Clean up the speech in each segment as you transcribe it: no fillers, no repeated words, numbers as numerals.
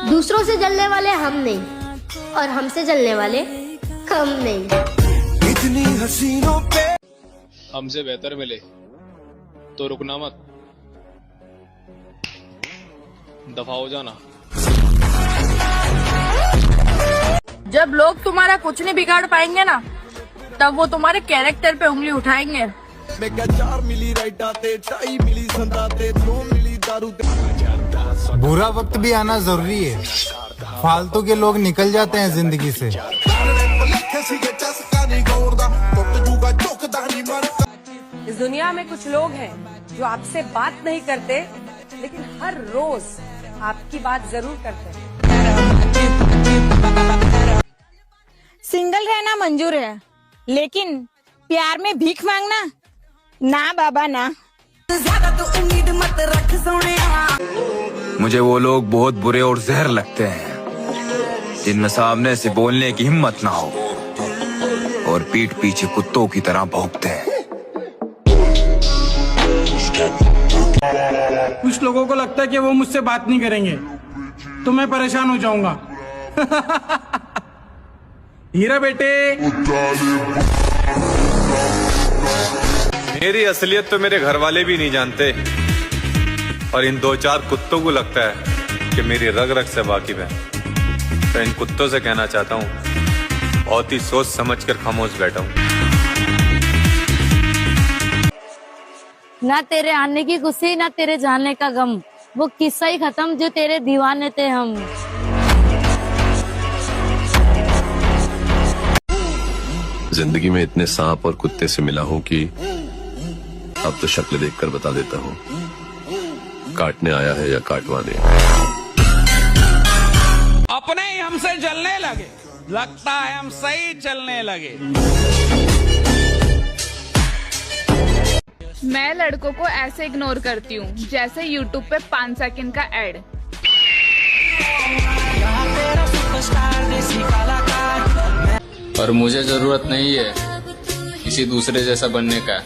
दूसरों से जलने वाले हम नहीं और हमसे जलने वाले हम नहीं। इतनी हसीनों पे हमसे बेहतर मिले तो रुकना मत, दफा हो जाना। जब लोग तुम्हारा कुछ नहीं बिगाड़ पाएंगे ना, तब वो तुम्हारे कैरेक्टर पे उंगली उठाएंगे। मैं क्या 4 मिली राइट आते 2.5 मिली संदाते 2 मिली दारू। बुरा वक्त भी आना जरूरी है, फालतू के लोग निकल जाते हैं जिंदगी से। इस दुनिया में कुछ लोग हैं जो आपसे बात नहीं करते, लेकिन हर रोज आपकी बात जरूर करते हैं। सिंगल रहना मंजूर है, लेकिन प्यार में भीख मांगना ना बाबा ना। ज्यादा तो उम्मीद मत रख सोनिया। मुझे वो लोग बहुत बुरे और जहर लगते हैं जिनमें सामने से बोलने की हिम्मत ना हो और पीठ पीछे कुत्तों की तरह भौंकते हैं। कुछ लोगों को लगता है कि वो मुझसे बात नहीं करेंगे तो मैं परेशान हो जाऊंगा। हीरा बेटे, मेरी असलियत तो मेरे घर वाले भी नहीं जानते और इन 2-4 कुत्तों को लगता है कि मेरी रग रग से वाकिफ है। तो इन कुत्तों से कहना चाहता हूँ, बहुत ही सोच समझ कर खामोश बैठा हूँ। ना तेरे आने की खुशी ना तेरे जाने का गम, वो किस्सा ही खत्म जो तेरे दीवाने थे हम। जिंदगी में इतने सांप और कुत्ते से मिला हूं कि अब तो शक्ल देखकर बता देता हूँ काटने आया है या काटवाने। अपने ही हमसे जलने लगे, लगता है हम सही चलने लगे। मैं लड़कों को ऐसे इग्नोर करती हूँ जैसे यूट्यूब पे 5 सेकंड का एड। और मुझे जरूरत नहीं है किसी दूसरे जैसा बनने का।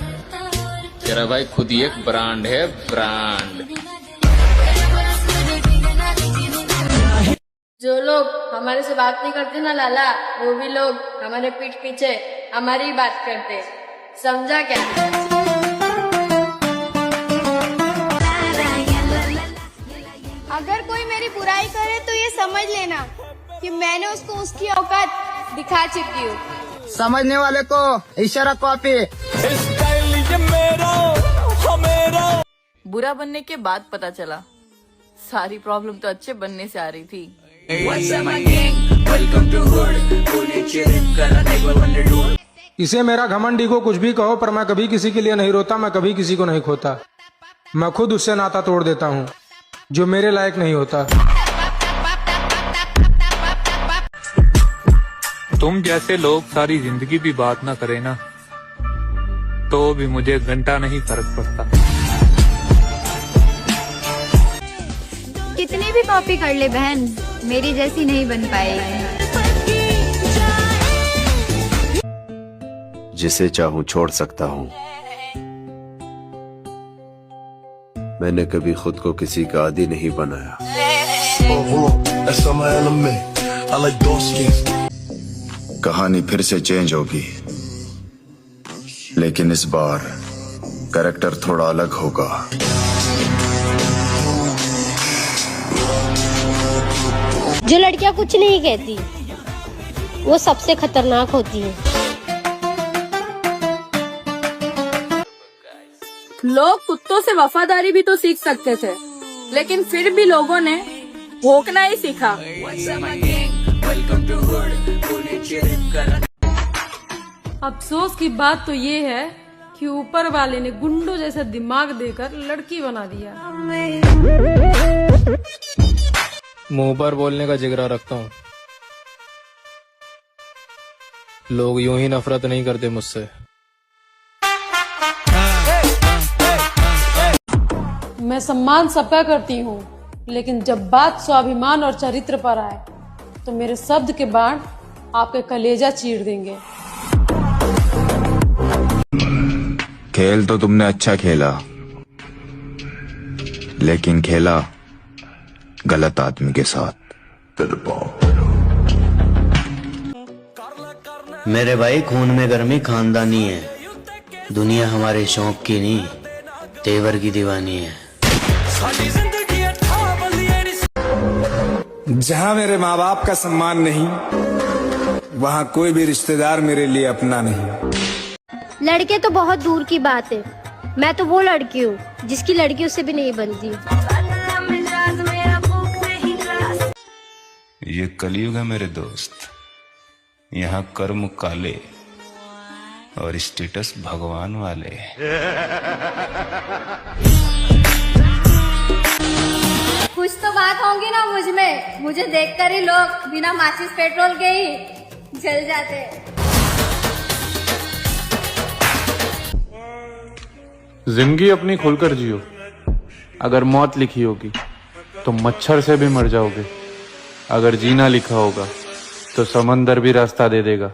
तेरा भाई खुद ही एक ब्रांड है, ब्रांड। जो लोग हमारे से बात नहीं करते ना लाला, वो भी लोग हमारे पीठ पीछे हमारी ही बात करते, समझा क्या? अगर कोई मेरी बुराई करे तो ये समझ लेना कि मैंने उसको उसकी औकात दिखा चुकी हूँ। समझने वाले को इशारा कॉपी। बुरा बनने के बाद पता चला सारी प्रॉब्लम तो अच्छे बनने से आ रही थी। इसे मेरा घमंडी को कुछ भी कहो, पर मैं कभी किसी के लिए नहीं रोता, मैं कभी किसी को नहीं खोता। मैं खुद उससे नाता तोड़ देता हूँ जो मेरे लायक नहीं होता। तुम जैसे लोग सारी जिंदगी भी बात ना करे ना, तो भी मुझे घंटा नहीं फर्क पड़ता। कितनी भी कॉपी कर ले बहन, मेरी जैसी नहीं बन पाएगी। जिसे चाहूं छोड़ सकता हूं। मैंने कभी खुद को किसी का आदी नहीं बनाया। कहानी फिर से चेंज होगी, लेकिन इस बार कैरेक्टर थोड़ा अलग होगा। जो लड़कियां कुछ नहीं कहती वो सबसे खतरनाक होती है। लोग कुत्तों से वफादारी भी तो सीख सकते थे, लेकिन फिर भी लोगों ने भौंकना ही सीखा। अफसोस की बात तो ये है कि ऊपर वाले ने गुंडों जैसा दिमाग देकर लड़की बना दिया। मुंह पर बोलने का जिगरा रखता हूँ, लोग यूं ही नफरत नहीं करते मुझसे। मैं सम्मान सबका करती हूँ, लेकिन जब बात स्वाभिमान और चरित्र पर आए तो मेरे शब्द के बाण आपके कलेजा चीर देंगे। खेल तो तुमने अच्छा खेला, लेकिन खेला गलत आदमी के साथ। मेरे भाई खून में गर्मी खानदानी है, दुनिया हमारे शौक की नहीं तेवर की दीवानी है। जहाँ मेरे माँ बाप का सम्मान नहीं, वहाँ कोई भी रिश्तेदार मेरे लिए अपना नहीं। लड़के तो बहुत दूर की बात है, मैं तो वो लड़की हूँ जिसकी लड़कियों से भी नहीं बनती। ये कलयुग है मेरे दोस्त, यहाँ कर्म काले और स्टेटस भगवान वाले। कुछ तो बात होंगी ना मुझ में, मुझे देखकर ही लोग बिना माचिस पेट्रोल के ही जल जाते हैं। जिंदगी अपनी खुलकर जियो, अगर मौत लिखी होगी तो मच्छर से भी मर जाओगे, अगर जीना लिखा होगा तो समंदर भी रास्ता दे देगा।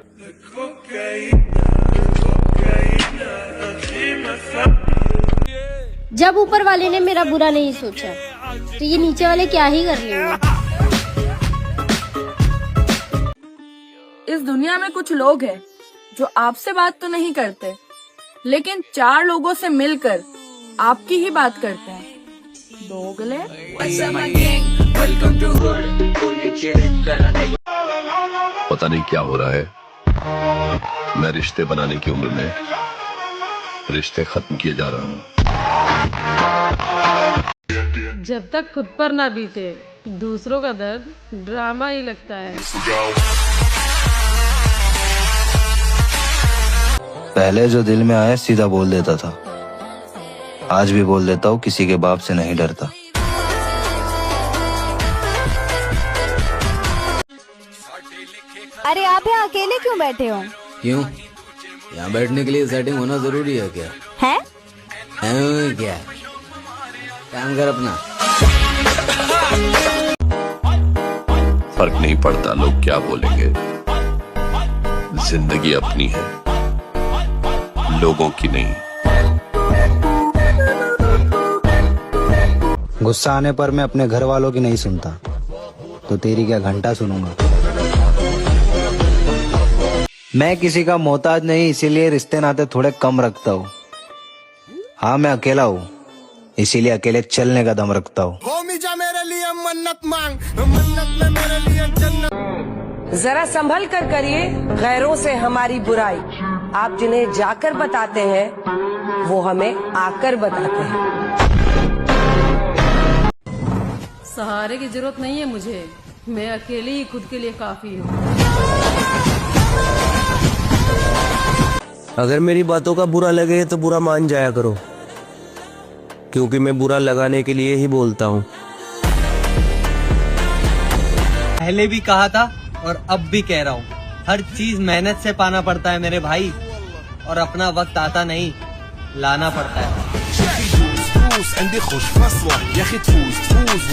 जब ऊपर वाले ने मेरा बुरा नहीं सोचा तो ये नीचे वाले क्या ही कर लेंगे। इस दुनिया में कुछ लोग हैं जो आपसे बात तो नहीं करते, लेकिन 4 लोगों से मिलकर आपकी ही बात करते हैं। दोगले। पता नहीं क्या हो रहा है, मैं रिश्ते बनाने की उम्र में रिश्ते खत्म किए जा रहा हूँ। जब तक खुद पर ना बीते दूसरों का दर्द ड्रामा ही लगता है। पहले जो दिल में आया सीधा बोल देता था, आज भी बोल देता हूँ, किसी के बाप से नहीं डरता। अरे आप यहाँ अकेले क्यों बैठे हो? क्यों? यहाँ बैठने के लिए सेटिंग होना जरूरी है क्या? है? क्या काम कर अपना। फर्क नहीं पड़ता लोग क्या बोलेंगे, जिंदगी अपनी है, लोगों की नहीं। गुस्सा आने पर मैं अपने घर वालों की नहीं सुनता, तो तेरी क्या घंटा सुनूंगा। मैं किसी का मोहताज नहीं, इसीलिए रिश्ते नाते थोड़े कम रखता हूँ। हाँ मैं अकेला हूँ, इसीलिए अकेले चलने का दम रखता हूँ। जा मेरे लिए मन्नत मांग, मन्नत में मेरे लिए जन्नत। जरा संभल कर करिए गैरों से हमारी बुराई, आप जिन्हें जाकर बताते हैं वो हमें आकर बताते हैं। सहारे की जरूरत नहीं है मुझे, मैं अकेली ही खुद के लिए काफी हूँ। अगर मेरी बातों का बुरा लगे तो बुरा मान जाया करो, क्योंकि मैं बुरा लगाने के लिए ही बोलता हूँ। पहले भी कहा था और अब भी कह रहा हूँ, हर चीज मेहनत से पाना पड़ता है मेरे भाई, और अपना वक्त आता नहीं, लाना पड़ता है।